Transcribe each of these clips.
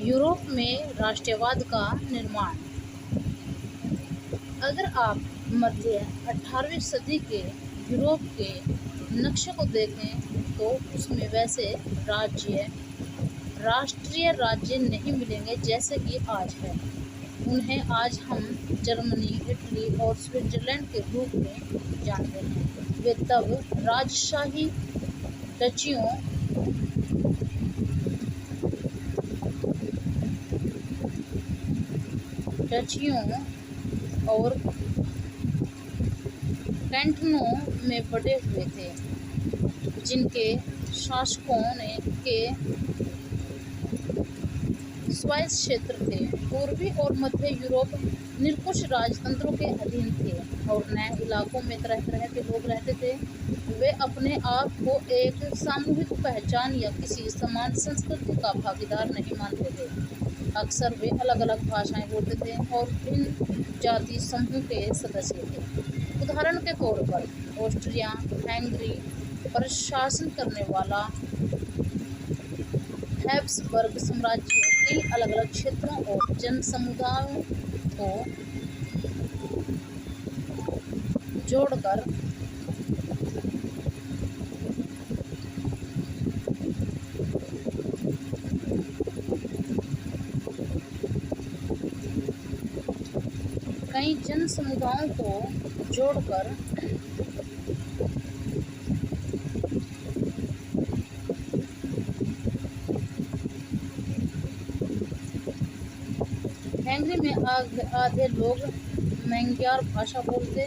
Europe में राष्ट्रवाद का निर्माण। अगर आप मध्य 18वीं सदी के यूरोप के नक्शे को देखें तो उसमें वैसे राष्ट्रीय राज्य नहीं मिलेंगे जैसे कि आज है। उन्हें आज हम जर्मनी, इटली और स्विट्जरलैंड के रूप में जानते हैं। वे तब राजशाही डचियों और कैंटनों में बटे हुए थे, जिनके शासकों के स्वायत्त क्षेत्र थे। पूर्वी और मध्य यूरोप निरंकुश राजतंत्रों के अधीन थे और नए इलाकों में तरह तरह के लोग रहते थे। वे अपने आप को एक सामूहिक पहचान या किसी समान संस्कृति का भागीदार नहीं मानते थे। अक्सर वे अलग अलग भाषाएं बोलते थे और भिन्न जाति समूह के सदस्य थे। उदाहरण के तौर पर ऑस्ट्रिया हंगरी पर शासन करने वाला हैब्सबर्ग साम्राज्य कई अलग अलग क्षेत्रों और जन समुदायों को जोड़कर हैंगरी में आधे लोग मैंग्यार भाषा बोलते,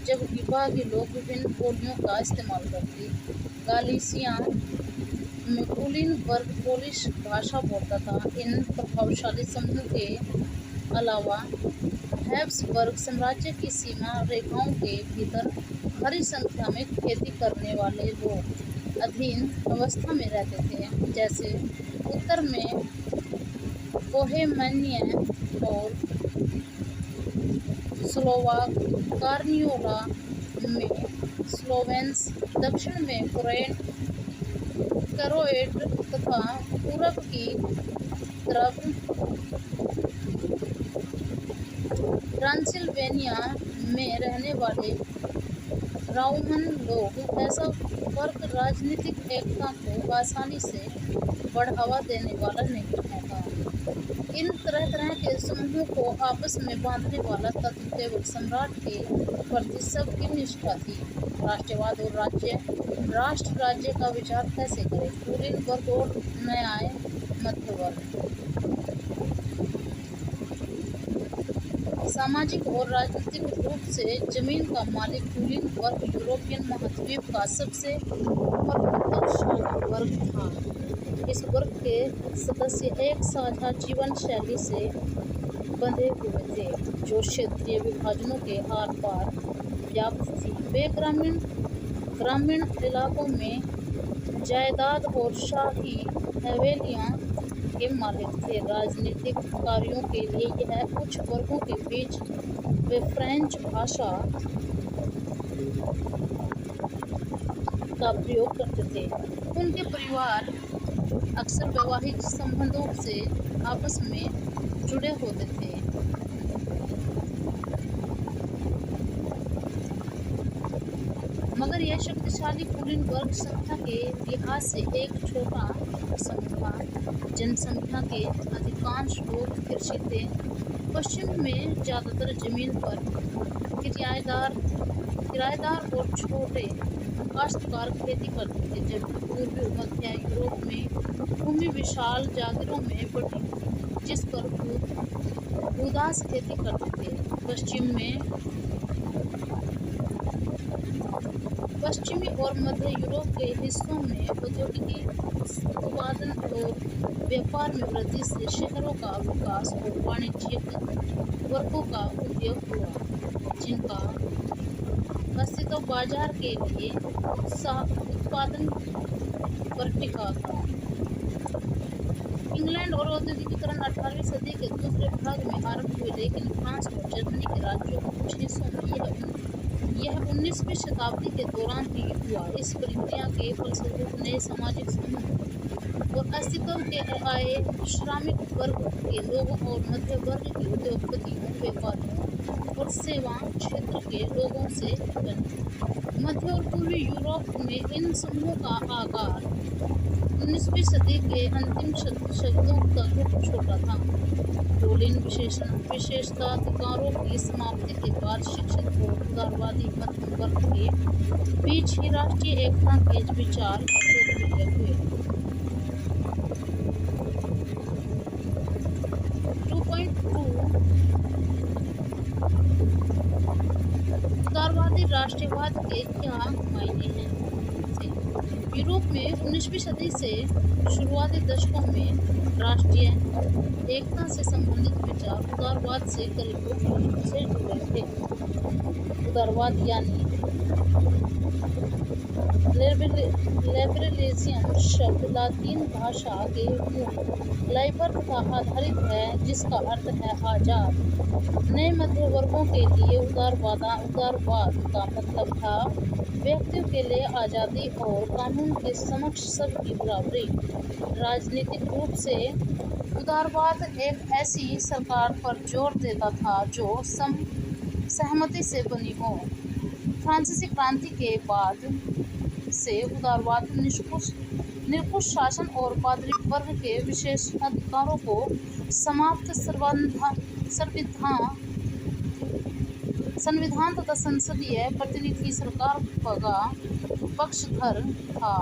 जबकि बाकी लोग विभिन्न बोलियों का इस्तेमाल करते। गालिसिया में कुलीन वर्ग पोलिश भाषा बोलता था। इन प्रभावशाली समूह के अलावा हैब्सबर्ग साम्राज्य की सीमा रेखाओं के भीतर भारी संख्या में खेती करने वाले लोग अधीन अवस्था में रहते थे, जैसे उत्तर में बोहेमिया और स्लोवाक, कार्नियोला में स्लोवेन्स, दक्षिण में क्रोएट तथा पूरब की तरफ ट्रांसिल्वेनिया में रहने वाले राउमन लोग। ऐसा वर्ग राजनीतिक एकता को आसानी से बढ़ावा देने वाला नहीं था। इन तरह तरह के समूहों को आपस में बांधने वाला तत्व केवल सम्राट के प्रति सबकी निष्ठा थी। राष्ट्रवाद और राष्ट्र राज्य का विचार कैसे करें? कुलीन वर्ग और न्याय मध्य वर्ग। सामाजिक और राजनीतिक रूप से जमीन का मालिक कुलीन वर्ग यूरोपियन महाद्वीप का सबसे प्रभुत्वशाली वर्ग था। इस वर्ग के सदस्य एक साझा जीवन शैली से बंधे हुए थे, जो क्षेत्रीय विभाजनों के आर पार व्याप्त थी। वे ग्रामीण इलाकों में जायदाद और शाही हवेलियां के मालिक थे। राजनीतिक कार्यों के लिए यह उच्च वर्गों के बीच वे फ्रेंच भाषा का प्रयोग करते थे। उनके परिवार अक्सर वैवाहिक संबंधों से आपस में जुड़े होते थे। मगर यह शक्तिशाली कुलीन वर्ग संख्या के लिहाज से एक छोटा समूह था। जनसंख्या के अधिकांश लोग कृषि थे। पश्चिम में ज़्यादातर जमीन पर किराएदार और छोटे काश्तकार खेती करते थे, जबकि पूर्वी मध्य यूरोप में भूमि विशाल जागीरों में बटी, जिस पर भूदास खेती करते थे। पश्चिमी और मध्य यूरोप के हिस्सों में औद्योगिक उत्पादन और व्यापार में वृद्धि से शहरों का विकास और वाणिज्यिक वर्गों का उद्योग हुआ, जिनका अस्तित्व बाजार के लिए उत्पादन पर टिका था। इंग्लैंड और औद्योगिकीकरण 18वीं सदी के दूसरे भाग में आरंभ हुए, लेकिन फ्रांस और जर्मनी के राज्यों के कुछ हिस्सों में यह 19वीं शताब्दी के दौरान ही हुआ। इस प्रक्रिया के फलस्वरूप नए सामाजिक समूह और अस्तित्व के आए श्रमिक वर्ग के लोगों और मध्य वर्ग के उद्योगपतियों, व्यापारियों और सेवा क्षेत्र के लोगों से बने। मध्य और पूर्वी यूरोप में इन समूहों का आकार 19वीं सदी के अंतिम शब्दों तक छोटा था। रोलिन विशेषताधिकारों की समाप्ति के बाद शिक्षित और उदारवादी मध्यम वर्ग के बीच ही राष्ट्रीय एकता के विचार लोकप्रिय हुए। 2.2 उदारवादी राष्ट्रवाद के क्या मायने हैं? यूरोप में 19वीं सदी से शुरुआती दशकों में राष्ट्रीय एकता से संबंधित विचार उदारवाद से करीब रूप से जुड़े थे। उदारवाद यानी लिबरलिज्म शब्द लातीन भाषा के मूल लाइबर पर आधारित है, जिसका अर्थ है आजाद। नए मध्य वर्गों के लिए उदारवाद का मतलब था व्यक्तियों के लिए आज़ादी और कानून के समक्ष सबकी बराबरी। राजनीतिक रूप से उदारवाद एक ऐसी सरकार पर जोर देता था जो सहमति से बनी हो। फ्रांसीसी क्रांति के बाद से उदारवाद निरंकुश शासन और पादरी वर्ग के विशेष अधिकारों को समाप्त संविधान तथा संसदीय प्रतिनिधि सरकार का पक्षधर था।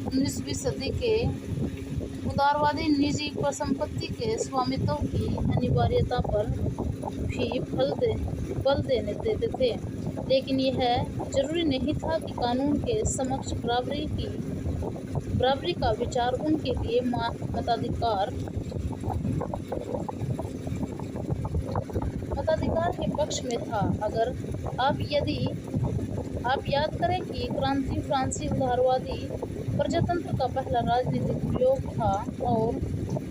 19वीं सदी के उदारवादी निजी संपत्ति के स्वामित्व की अनिवार्यता पर भी बल देते थे, लेकिन यह जरूरी नहीं था कि कानून के समक्ष बराबरी का विचार उनके लिए मताधिकार के पक्ष में था। अगर आप याद करें कि क्रांति फ्रांसीसी उदारवादी प्रजातंत्र का पहला राजनीतिक प्रयोग था और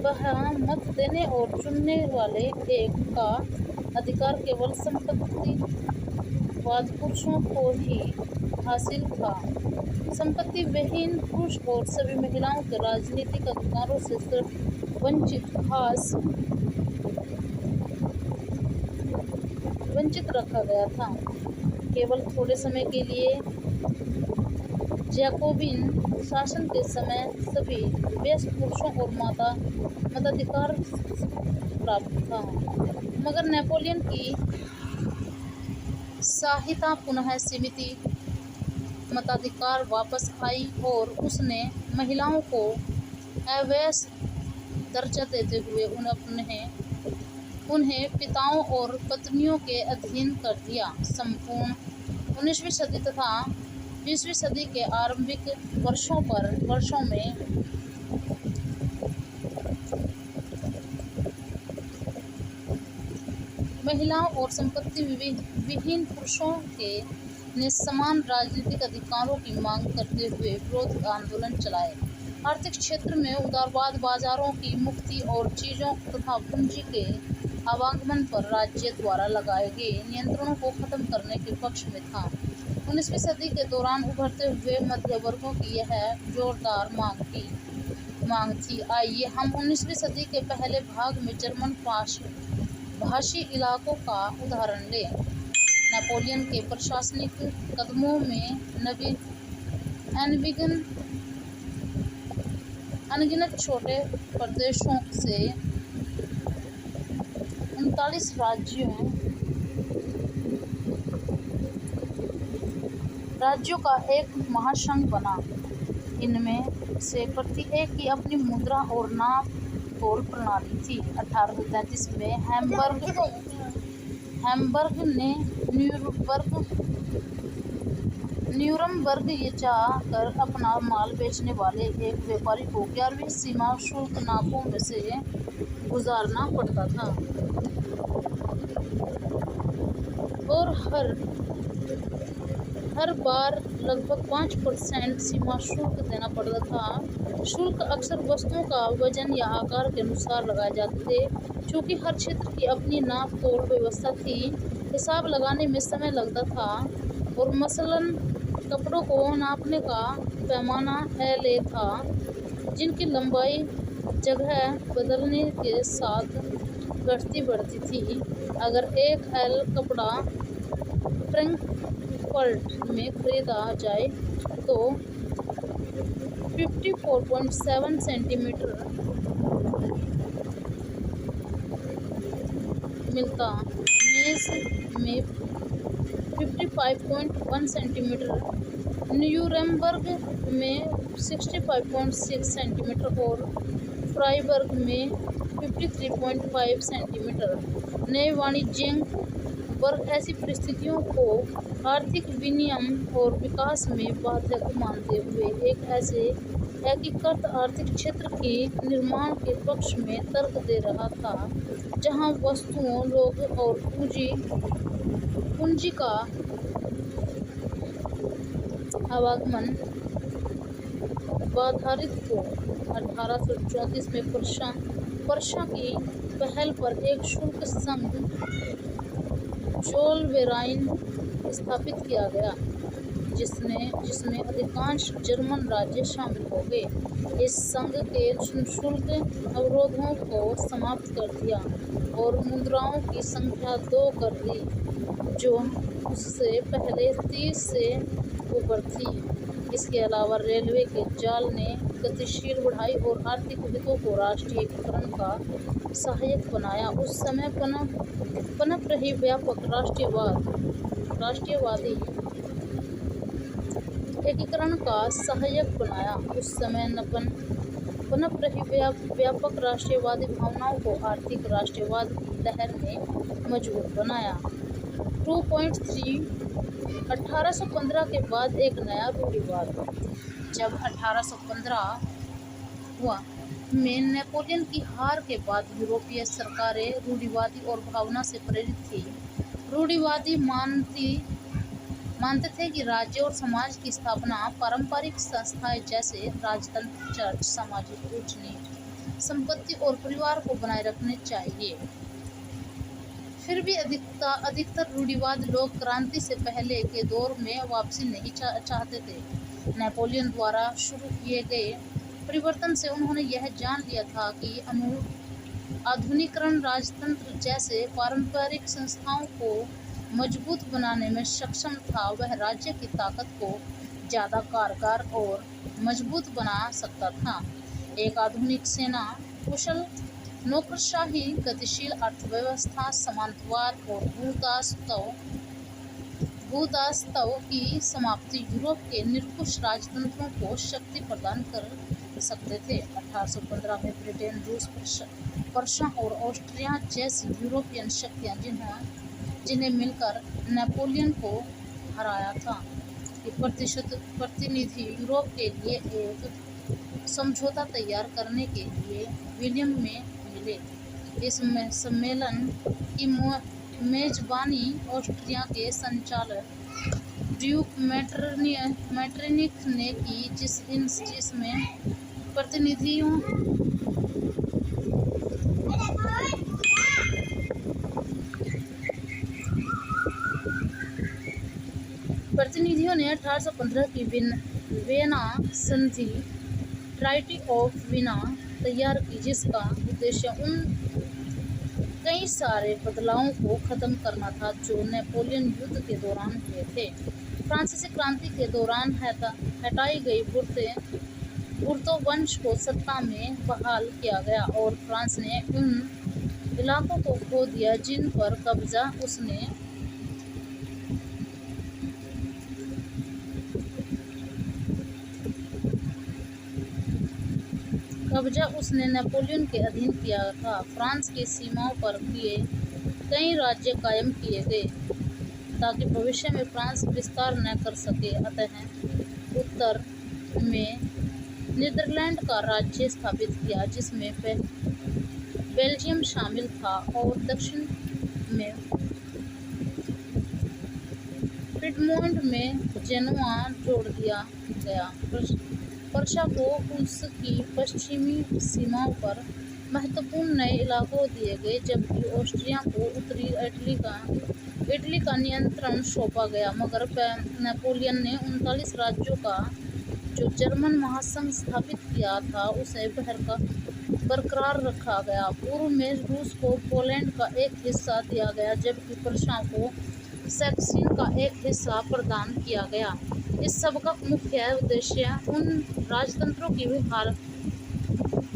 वह मत देने और चुनने वाले एक का अधिकार केवल संपत्तिवाद पुरुषों को ही हासिल था। संपत्ति विहीन पुरुष और सभी महिलाओं के राजनीतिक अधिकारों से सिर्फ वंचित रखा गया था। केवल थोड़े समय के लिए जैकोबिन शासन के समय सभी वयस्क पुरुषों और मताधिकार प्राप्त था, मगर नेपोलियन की सहायता पुनः सीमित मताधिकार वापस आई और उसने महिलाओं को अवैध दर्जा देते हुए उन्हें पिताओं और पत्नियों के अधीन कर दिया। संपूर्ण 19वीं सदी तथा 20वीं सदी के आरंभिक वर्षों में महिलाओं और संपत्ति विहीन पुरुषों ने समान राजनीतिक अधिकारों की मांग करते हुए विरोध आंदोलन चलाए। आर्थिक क्षेत्र में उदारवाद बाजारों की मुक्ति और चीजों तथा पूंजी के आवागमन पर राज्य द्वारा लगाए गए नियंत्रणों को खत्म करने के पक्ष में था। 19वीं सदी के दौरान उभरते हुए मध्य वर्गों की यह जोरदार मांग थी। आइए हम 19वीं सदी के पहले भाग में जर्मन भाषी इलाकों का उदाहरण लें। नेपोलियन के प्रशासनिक कदमों में अनगिनत छोटे प्रदेशों से 39 राज्यों का एक महासंघ बना। इनमें से प्रत्येक की अपनी मुद्रा और नाप तोल प्रणाली थी। 1833 में हैम्बर्ग ने न्यूरमबर्ग जाकर अपना माल बेचने वाले एक व्यापारी को 11वीं सीमा शुल्क नाकों में से गुजारना पड़ता था और हर बार लगभग 5% सीमा शुल्क देना पड़ता था। शुल्क अक्सर वस्तुओं का वजन या आकार के अनुसार लगाए जाते थे। चूँकि हर क्षेत्र की अपनी नाप तोल व्यवस्था थी, हिसाब लगाने में समय लगता था और मसलन कपड़ों को नापने का पैमाना LA था, जिनकी लंबाई जगह बदलने के साथ घटती बढ़ती थी। अगर एक L कपड़ा फ्रैंकफर्ट में खरीदा जाए तो 54.7 सेंटीमीटर मिलता, मेज में 55.1 सेंटीमीटर, न्यूरेमबर्ग में 65.6 सेंटीमीटर और फ्राइबर्ग में 53.5 सेंटीमीटर। नए वाणिज्यिक वर्ग ऐसी परिस्थितियों को आर्थिक विनियम और विकास में बाधक मानते हुए एक ऐसे एकीकृत आर्थिक क्षेत्र के निर्माण के पक्ष में तर्क दे रहा था जहां वस्तुओं, लोग और पूंजी का आवागमन बाधारित हो। 1834 में पर्शा की पहल पर एक शुल्क संघ जोलवेराइन स्थापित किया गया, जिसमें अधिकांश जर्मन राज्य शामिल हो गए। इस संघ के शुल्क अवरोधों को समाप्त कर दिया और मुद्राओं की संख्या 2 कर दी, जो उससे पहले 30 से ऊपर थी। इसके अलावा रेलवे के जाल ने गतिशील बढ़ाई और आर्थिक हितों को राष्ट्रीयकरण का सहायक बनाया। उस समय पनप रही व्यापक राष्ट्रीयवादी एकीकरण का सहायक बनाया। उस समय पनप रही व्यापक राष्ट्रीयवादी भावनाओं को आर्थिक राष्ट्रवाद लहर ने मजबूत बनाया। 2.3 1815 के बाद एक नया रूढ़िवाद। जब 1815 हुआ में नेपोलियन की हार के बाद यूरोपीय सरकारें रूढ़िवादी और भावना से प्रेरित थी। रूढ़िवादी मानते थे कि राज्य और समाज की स्थापना पारंपरिक संस्थाएं जैसे राजतंत्र, चर्च, सामाजिक ऊंच नीच, संपत्ति और परिवार को बनाए रखने चाहिए। फिर भी अधिकतर रूढ़िवाद लोग क्रांति से पहले के दौर में वापसी नहीं चाहते थे। नेपोलियन द्वारा शुरू किए गए परिवर्तन से उन्होंने यह जान लिया था कि आधुनिकीकरण राजतंत्र जैसे पारंपरिक संस्थाओं को मजबूत बनाने में सक्षम था। वह राज्य की ताकत को ज़्यादा कारगर और मजबूत बना सकता था। एक आधुनिक सेना, कुशल नौकरशाही, गतिशील अर्थव्यवस्था, सामंतवाद और भूदासत्व की समाप्ति यूरोप के निरंकुश राजतंत्रों को शक्ति प्रदान कर सकते थे। 1815 में ब्रिटेन, रूस, पर्शिया और ऑस्ट्रिया जैसी यूरोपियन शक्तियां जिन्हें मिलकर नेपोलियन को हराया था कि प्रतिनिधि यूरोप के लिए एक समझौता तैयार करने के लिए विलियम में मिले। इस सम्मेलन की मेजबानी ऑस्ट्रिया के संचालक ड्यूक मेटरनिख ने की, जिसमें प्रतिनिधियों ने 1815 की वियना संधि, ट्राइटी ऑफ वियना तैयार की, जिसका उद्देश्य उन कई सारे बदलावों को खत्म करना था जो नेपोलियन युद्ध के दौरान हुए थे। फ्रांसीसी क्रांति के दौरान हटाई गई बुर्तो वंश को सत्ता में बहाल किया गया और फ्रांस ने उन इलाकों को खो दिया जिन पर कब्जा उसने नेपोलियन के अधीन किया था। फ्रांस की सीमाओं पर कई राज्य कायम किए गए ताकि भविष्य में फ्रांस विस्तार न कर सके। अतः उत्तर में नीदरलैंड का राज्य स्थापित किया, जिसमें बेल्जियम शामिल था, और दक्षिण में पिडमोंट में जेनोआ जोड़ दिया गया। पर्शिया को उसकी पश्चिमी सीमाओं पर महत्वपूर्ण नए इलाकों दिए गए, जबकि ऑस्ट्रिया को उत्तरी इटली का नियंत्रण सौंपा गया। मगर नेपोलियन ने 39 राज्यों का जो जर्मन महासंघ स्थापित किया था उसे बरकरार रखा गया। पूर्व में रूस को पोलैंड का एक हिस्सा दिया गया, जबकि प्रशिया को सैक्सन का एक हिस्सा प्रदान किया गया। इस सब का मुख्य उद्देश्य उन राजतंत्रों की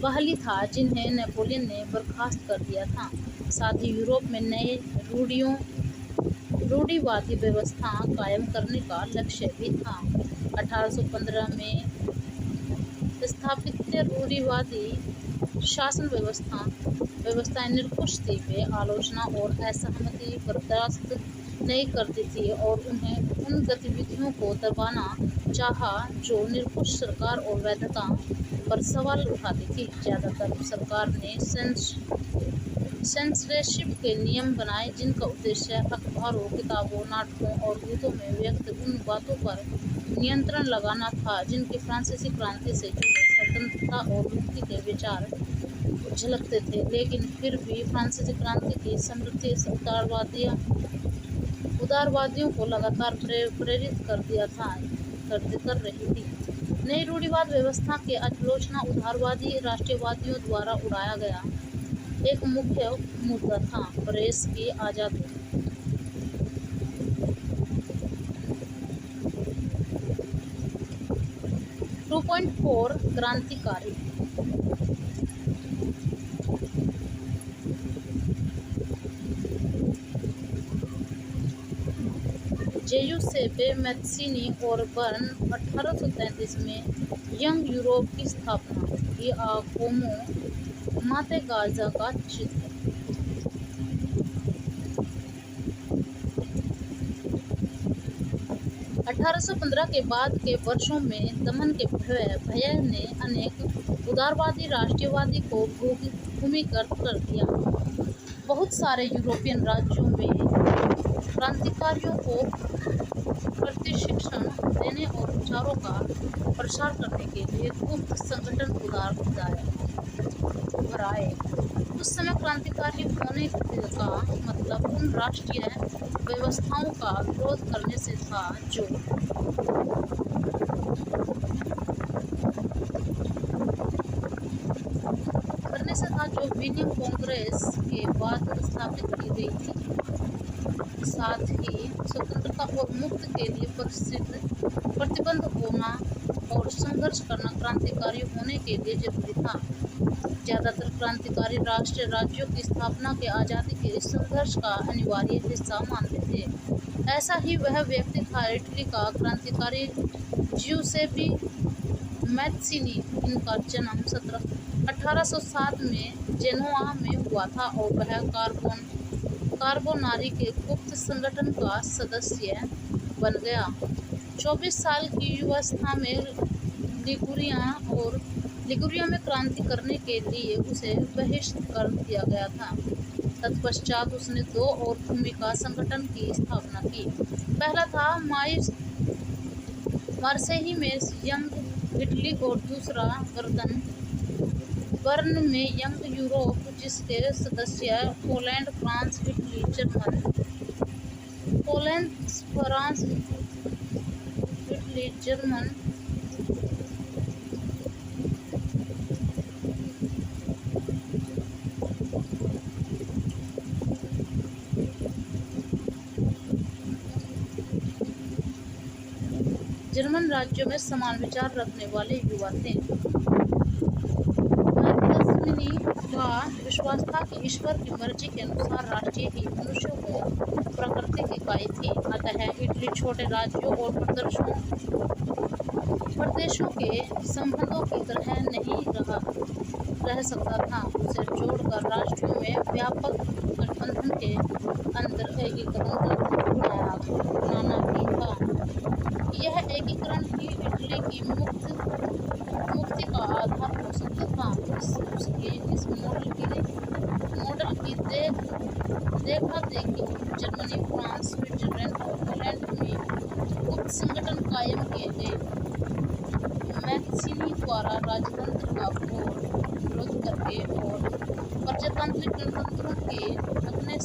बहाली था जिन्हें नेपोलियन ने बर्खास्त कर दिया था। साथ ही यूरोप में नए रूढ़िवादी व्यवस्था कायम करने का लक्ष्य भी था। 1815 में स्थापित रूढ़िवादी शासन व्यवस्थाएं निरंकुश थी। वे आलोचना और असहमति बर्दाश्त नहीं करती थी और उन्हें उन गतिविधियों को दबाना चाहा जो निरंकुश सरकार और वैधता पर सवाल उठाती थी। ज़्यादातर सरकार ने सेंसरशिप के नियम बनाए, जिनका उद्देश्य अखबारों, किताबों, नाटकों और गीतों में व्यक्त उन बातों पर नियंत्रण लगाना था जिनके फ्रांसीसी क्रांति से जुड़े स्वतंत्रता और मुक्ति के विचार झलकते थे। लेकिन फिर भी फ्रांसीसी क्रांति की समृद्धि उदारवादियों को लगातार प्रेरित कर रही थी। नई रूढ़िवाद व्यवस्था की आलोचना उदारवादी राष्ट्रवादियों द्वारा उठाया गया एक मुख्य मुद्दा था प्रेस की आज़ादी। 2.4 क्रांतिकारी। जियुसेप्पे मैत्सिनी और बर्न 1833 में यंग यूरोप की स्थापना। गिआकोमो मातेगाज़ा का चित्र। 1815 के बाद के वर्षों में दमन के भय ने अनेक उदारवादी राष्ट्रवादी को भूमिगत कर दिया। बहुत सारे यूरोपियन राज्यों में क्रांतिकारियों को प्रशिक्षण देने और विचारों का प्रसार करने के लिए गुप्त संगठन उभर आए। उस समय क्रांतिकारी होने का मतलब उन राष्ट्रीय व्यवस्थाओं का विरोध करने से था जो विलियम कांग्रेस के बाद स्थापित की गई थी। साथ ही स्वतंत्रता और मुक्ति के लिए प्रतिबद्ध होना और संघर्ष करना क्रांतिकारी होने के लिए जरूरी था। ज़्यादातर क्रांतिकारी राष्ट्र राज्यों की स्थापना के आज़ादी के संघर्ष का अनिवार्य हिस्सा मानते थे। ऐसा ही वह व्यक्ति था इटली का क्रांतिकारी जियुसेप्पे मैत्सिनी। इनका जन्म 1807 में जेनोआ में हुआ था और वह कार्बोनारी के गुप्त संगठन का सदस्य बन गया। 24 साल की युवावस्था में लिगुरिया में क्रांति करने के लिए उसे बहिष्कृत कर दिया गया था। तत्पश्चात उसने 2 और भूमिका संगठन की स्थापना की। पहला था मार्सेई में यंग इटली और दूसरा बर्न में यंग यूरोप, जिसके सदस्य Poland, France, Italy, German German राज्यों में समान विचार रखने वाले युवा थे। मैत्सिनी का विश्वास था कि ईश्वर की मर्जी के अनुसार राष्ट्रीय ही मनुष्यों को प्राकृतिक इकाई थी। अतः इटली छोटे राज्यों और प्रदेशों के संबंधों की तरह नहीं रह सकता था। उसे जोड़कर राष्ट्रों में व्यापक गठबंधन के अंदर एकीकरण बनाना भी था। यह एकीकरण ही इटली की मुक्ति का आधार हो सकता था। उसके इस मॉडल की देखा देखी जर्मनी, फ्रांस, स्विट्जरलैंड और पोलैंड में गुप्त संगठन कायम किए गए। मैत्सिनी द्वारा राजतंत्र का घोर विरोध करके और आंतरिक गणतंत्रों के अपने